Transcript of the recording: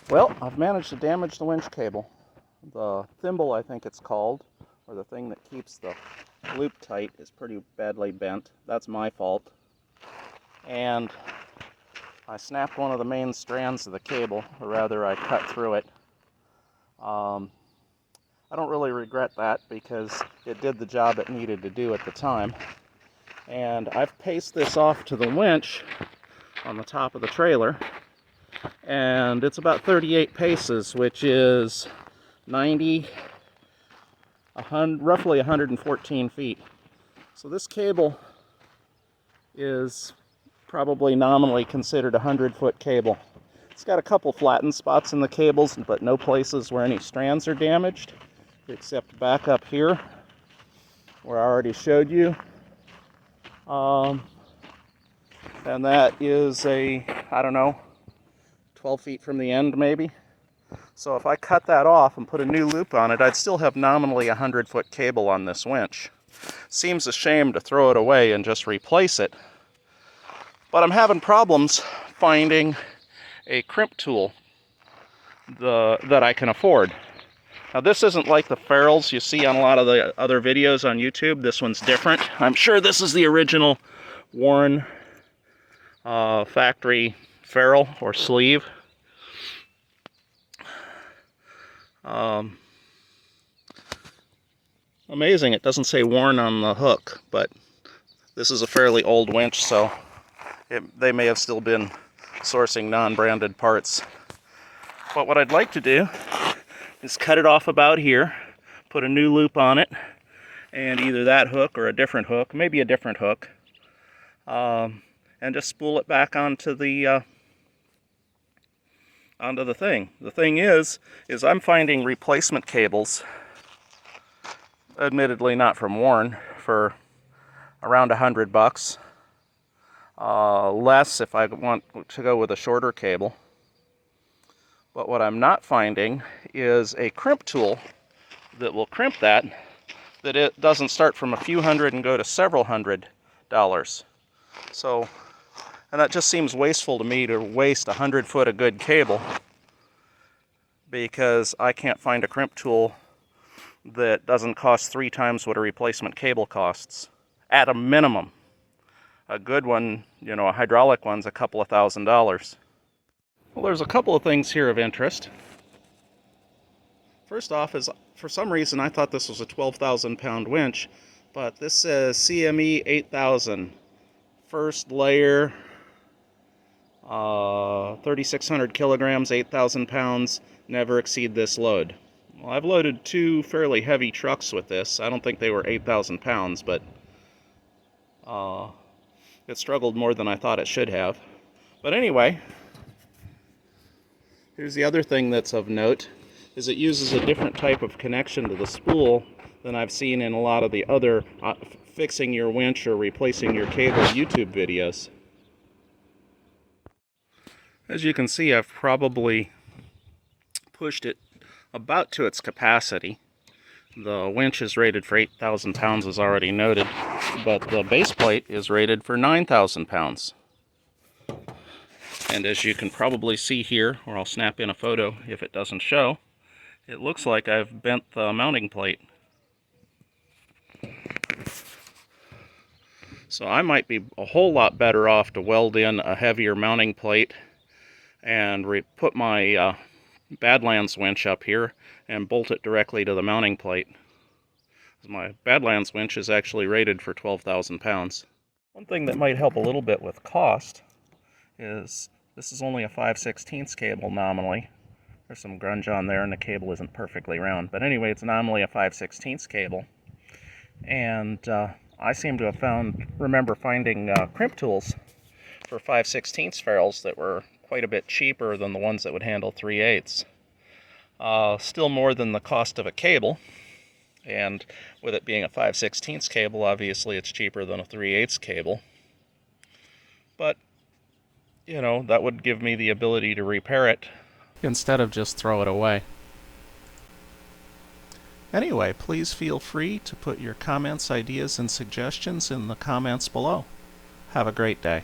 Well, I've managed to damage the winch cable. The thimble, I think it's called, or the thing that keeps the loop tight, is pretty badly bent. That's my fault. And I snapped one of the main strands of the cable, or rather I cut through it. I don't really regret that because it did the job it needed to do at the time. And I've paced this off to the winch on the top of the trailer, and it's about 38 paces, which is 90, roughly 114 feet. So this cable is probably nominally considered a 100-foot cable. It's got a couple flattened spots in the cables, but no places where any strands are damaged, except back up here, where I already showed you. And that is I don't know, 12 feet from the end maybe. So if I cut that off and put a new loop on it, I'd still have nominally a 100-foot cable on this winch. Seems a shame to throw it away and just replace it. But I'm having problems finding a crimp tool that I can afford. Now this isn't like the ferrules you see on a lot of the other videos on YouTube. This one's different. I'm sure this is the original Warren factory ferrule or sleeve. Amazing, it doesn't say Warren on the hook, but this is a fairly old winch, so they may have still been sourcing non-branded parts. But what I'd like to do is cut it off about here, put a new loop on it, and either that hook or a different hook, maybe a different hook, and just spool it back onto the thing. The thing is I'm finding replacement cables, admittedly not from Warren, for around $100. Less if I want to go with a shorter cable. But what I'm not finding is a crimp tool that will crimp that it doesn't start from a few hundred and go to several $100s. So, and that just seems wasteful to me, to waste 100 foot of good cable because I can't find a crimp tool that doesn't cost 3 times what a replacement cable costs, at a minimum. A good one, you know, a hydraulic one's a couple of $1,000s. Well, there's a couple of things here of interest. First off is, for some reason, I thought this was a 12,000 pound winch, but this says CME 8000. First layer, 3,600 kilograms, 8,000 pounds, never exceed this load. Well, I've loaded 2 fairly heavy trucks with this. I don't think they were 8,000 pounds, but it struggled more than I thought it should have. But anyway, here's the other thing that's of note, is it uses a different type of connection to the spool than I've seen in a lot of the other fixing your winch or replacing your cable YouTube videos. As you can see, I've probably pushed it about to its capacity. The winch is rated for 8,000 pounds, as already noted, but the base plate is rated for 9,000 pounds. And as you can probably see here, or I'll snap in a photo if it doesn't show, it looks like I've bent the mounting plate. So I might be a whole lot better off to weld in a heavier mounting plate and put my Badlands winch up here and bolt it directly to the mounting plate. My Badlands winch is actually rated for 12,000 pounds. One thing that might help a little bit with cost is this is only a 5/16 cable nominally. There's some grunge on there and the cable isn't perfectly round. But anyway, it's nominally a 5/16 cable. And I seem to have remember finding crimp tools for 5/16 ferrules that were quite a bit cheaper than the ones that would handle 3/8. Still more than the cost of a cable. And with it being a 5/16 cable, obviously it's cheaper than a 3/8 cable. But, you know, that would give me the ability to repair it instead of just throw it away. Anyway, please feel free to put your comments, ideas, and suggestions in the comments below. Have a great day.